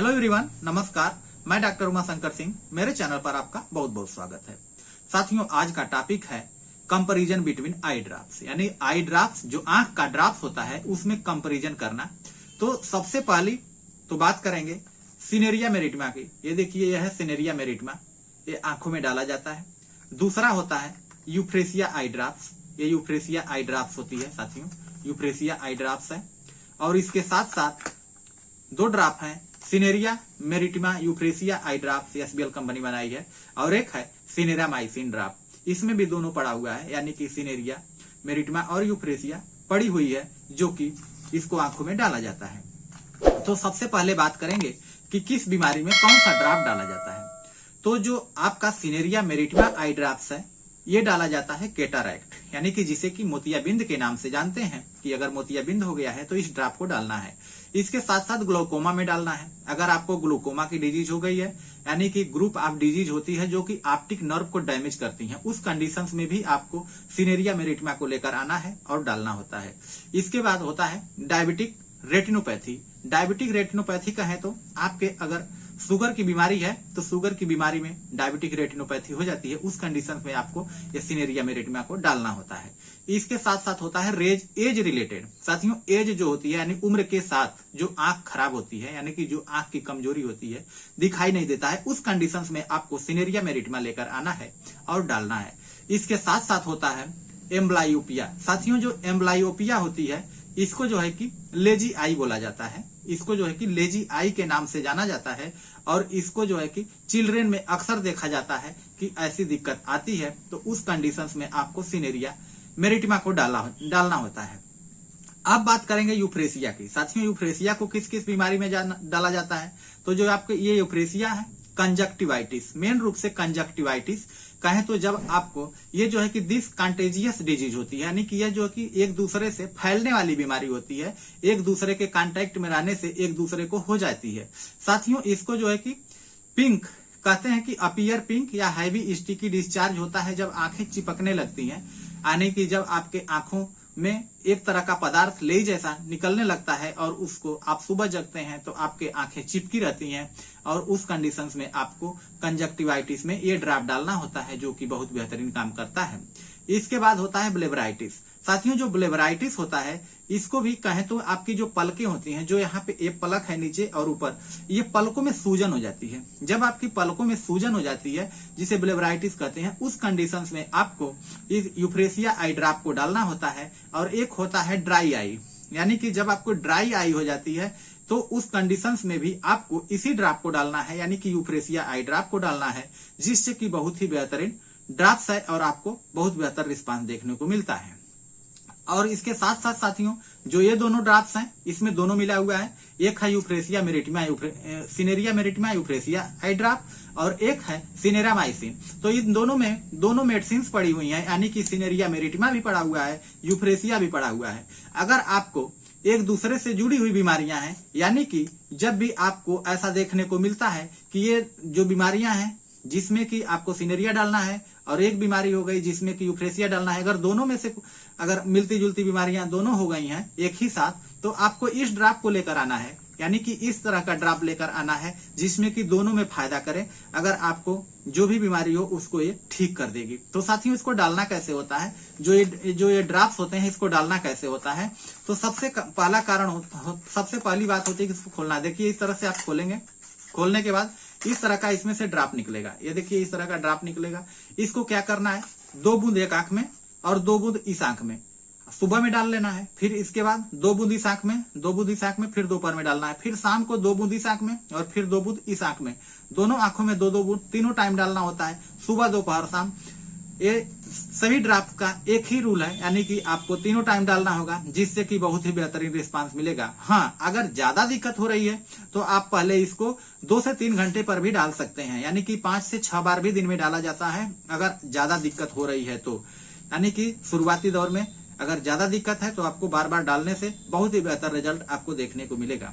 Hello everyone, नमस्कार। मैं doctor Uma Shankar Singh, मेरे चैनल पर आपका बहुत बहुत स्वागत है। साथियों, आज का टॉपिक है कंपैरिजन बिटवीन आई ड्रॉप्स, यानी आई ड्रॉप्स जो आंख का ड्रॉप्स होता है उसमें कंपैरिजन करना। तो सबसे पहली तो बात करेंगे सिनेरिया मेरिटमा की। ये देखिए, यह है सिनेरिया मेरिटमा, ये आंखों में डाला जाता है। दूसरा होता है यूफ्रेसिया आई ड्रॉप्स, ये यूफ्रेसिया आई ड्रॉप्स होती है साथियों, यूफ्रेसिया आई ड्रॉप्स है। और इसके साथ साथ दो ड्रॉप हैं, Cineraria maritima Euphrasia eye drops, SBL company बनाई है, और एक है सिनेरामाइसिन ड्रॉप। इसमें भी दोनों पड़ा हुआ है, यानी कि सिनेरिया मेरिटिमा और यूफ्रेसिया पड़ी हुई है, जो कि इसको आंखों में डाला जाता है। तो सबसे पहले बात करेंगे कि किस बीमारी में कौन सा ड्रॉप डाला जाता है। तो जो आपका सिनेरिया मेरिटिमा आई ड्रॉप्स है, ये डाला जाता है कैटरैक्ट, यानी कि जिसे कि मोतियाबिंद के नाम से जानते हैं कि अगर मोतियाबिंद हो गया है तो इस ड्रॉप को डालना है। इसके साथ साथ ग्लोकोमा में डालना है। अगर आपको ग्लोकोमा की डिजीज हो गई है, यानी कि ग्रुप ऑफ डिजीज होती है जो कि ऑप्टिक नर्व को डैमेज करती हैं, उस कंडीशंस में भी आपको सिनेरिया मेरिटिमा को लेकर आना है और डालना होता है। इसके बाद होता है डायबिटिक रेटिनोपैथी। डायबिटिक रेटिनोपैथी कहें तो आपके अगर शुगर की बीमारी है तो शुगर की बीमारी में डायबिटिक रेटिनोपैथी हो जाती है, उस कंडीशन में आपको ये सिनेरिया मेरिटिमा को डालना होता है। इसके साथ साथ होता है एज रिलेटेड। साथियों, एज जो होती है यानी उम्र के साथ जो आंख खराब होती है, यानी कि जो आंख की कमजोरी होती है, दिखाई नहीं देता है, उस कंडीशन में आपको सिनेरिया मेरिटिमा लेकर आना है और डालना है। इसके साथ साथ होता है एम्ब्लायोपिया। साथियों, जो एम्ब्लायोपिया होती है इसको जो है कि लेजी आई बोला जाता है, इसको जो है कि लेजी आई के नाम से जाना जाता है। और इसको जो है कि चिल्ड्रेन में अक्सर देखा जाता है कि ऐसी दिक्कत आती है, तो उस कंडीशंस में आपको सिनेरिया मेरिटिमा को डालना होता है। अब बात करेंगे यूफ्रेसिया की। साथियों, यूफ्रेसिया को किस किस बीमारी में डाला जाता है। तो जो आपके ये यूफ्रेसिया है, कंजक्टिवाइटिस, मेन रूप से कंजक्टिवाइटिस कहें तो जब आपको ये जो है कि दिस कंटेजियस डिजीज होती है, यानी कि यह जो है कि एक दूसरे से फैलने वाली बीमारी होती है, एक दूसरे के कांटेक्ट में रहने से एक दूसरे को हो जाती है। साथियों, इसको जो है कि पिंक कहते हैं कि अपीयर पिंक या हैवी स्टिकी डिस्चार्ज होता है जब आंखें चिपकने लगती हैं, यानी कि जब आपके आंखों में एक तरह का पदार्थ लेई जैसा निकलने लगता है और उसको आप सुबह जगते हैं तो आपके आंखें चिपकी रहती हैं, और उस कंडीशंस में आपको कंजक्टिवाइटिस में ये ड्रॉप डालना होता है, जो कि बहुत बेहतरीन काम करता है। इसके बाद होता है ब्लेबराइटिस। साथियों, जो ब्लेबराइटिस होता है इसको भी कहें तो आपकी जो पलकें होती हैं, जो यहाँ पे एक पलक है नीचे और ऊपर, ये पलकों में सूजन हो जाती है। जब आपकी पलकों में सूजन हो जाती है, जिसे ब्लेबराइटिस कहते हैं, उस कंडीशंस में आपको इस यूफ्रेसिया आई ड्रॉप को डालना होता है। और एक होता है ड्राई आई, यानी कि जब आपको ड्राई आई हो जाती है तो उस कंडीशंस में भी आपको इसी ड्रॉप को डालना है, यानी कि यूफ्रेसिया आई ड्रॉप को डालना है, जिससे कि बहुत ही बेहतरीन ड्रॉप्स है और आपको बहुत बेहतर रिस्पांस देखने को मिलता है। और इसके साथ साथ साथियों, जो ये दोनों ड्रॉप्स हैं इसमें दोनों मिला हुआ है, एक है यूफ्रेसिया मेरिटिमा सिनेरिया मेरिटिमा यूफ्रेसिया आई ड्रॉप, और एक है सिनेरामाइसिन। तो इन दोनों में दोनों मेडिसिन पड़ी हुई हैं, यानी कि सिनेरिया मेरिटिमा भी पड़ा हुआ है, यूफ्रेसिया भी पड़ा हुआ है। अगर आपको एक दूसरे से जुड़ी हुई बीमारियां हैं, यानी कि जब भी आपको ऐसा देखने को मिलता है कि ये जो बीमारियां हैं जिसमें कि आपको सिनेरिया डालना है और एक बीमारी हो गई जिसमें कि यूफ्रेसिया डालना है, अगर दोनों में से अगर मिलती जुलती बीमारियां दोनों हो गई हैं एक ही साथ, तो आपको इस ड्रॉप को लेकर आना है, यानी कि इस तरह का ड्रॉप लेकर आना है जिसमें कि दोनों में फायदा करे। अगर आपको जो भी बीमारी हो उसको ये ठीक कर देगी। तो साथियों, इसको डालना कैसे होता है, जो ये ड्रॉप्स होते हैं इसको डालना कैसे होता है। तो सबसे पहली बात होती है कि इसको खोलना। देखिए, इस तरह से आप खोलेंगे, खोलने के बाद इस तरह का इसमें से ड्रॉप निकलेगा। ये देखिए, इस तरह का ड्रॉप निकलेगा। इसको क्या करना है, 2 बूंद एक आंख में और 2 बूंद इस आंख में सुबह में डाल लेना है। फिर इसके बाद 2 बूंद इस आंख में, 2 बूंद इस आंख में, फिर दोपहर में डालना है। फिर शाम को 2 बूंद इस आंख में और फिर 2 बूंद इस आंख में, दोनों आंखों में 2-2 बूंद, तीनों टाइम डालना होता है, सुबह दोपहर शाम। ये सभी ड्रॉप का एक ही रूल है, यानी कि आपको तीनों टाइम डालना होगा, जिससे कि बहुत ही बेहतरीन रिस्पांस मिलेगा। हाँ, अगर ज्यादा दिक्कत हो रही है तो आप पहले इसको 2 से 3 घंटे पर भी डाल सकते हैं, यानी कि 5 से 6 बार भी दिन में डाला जाता है अगर ज्यादा दिक्कत हो रही है तो। यानी कि शुरुआती दौर में अगर ज्यादा दिक्कत है तो आपको बार बार डालने से बहुत ही बेहतर रिजल्ट आपको देखने को मिलेगा।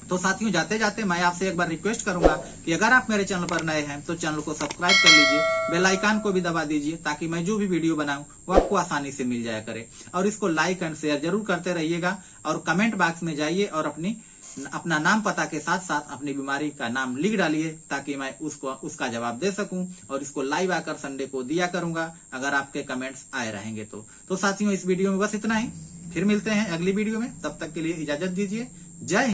तो साथियों, जाते जाते मैं आपसे एक बार रिक्वेस्ट करूंगा कि अगर आप मेरे चैनल पर नए हैं तो चैनल को सब्सक्राइब कर लीजिए, बेल आइकन को भी दबा दीजिए, ताकि मैं जो भी वीडियो बनाऊं वो आपको आसानी से मिल जाया करे। और इसको लाइक एंड शेयर जरूर करते रहिएगा, और कमेंट बॉक्स में जाइए और अपनी अपना नाम पता के साथ साथ अपनी बीमारी का नाम लिख डालिए, ताकि मैं उसका जवाब दे सकूं और इसको लाइव आकर संडे को दिया करूंगा अगर आपके कमेंट्स आए रहेंगे तो साथियों इस वीडियो में बस इतना ही। फिर मिलते हैं अगली वीडियो में, तब तक के लिए इजाजत दीजिए। जय हिंद।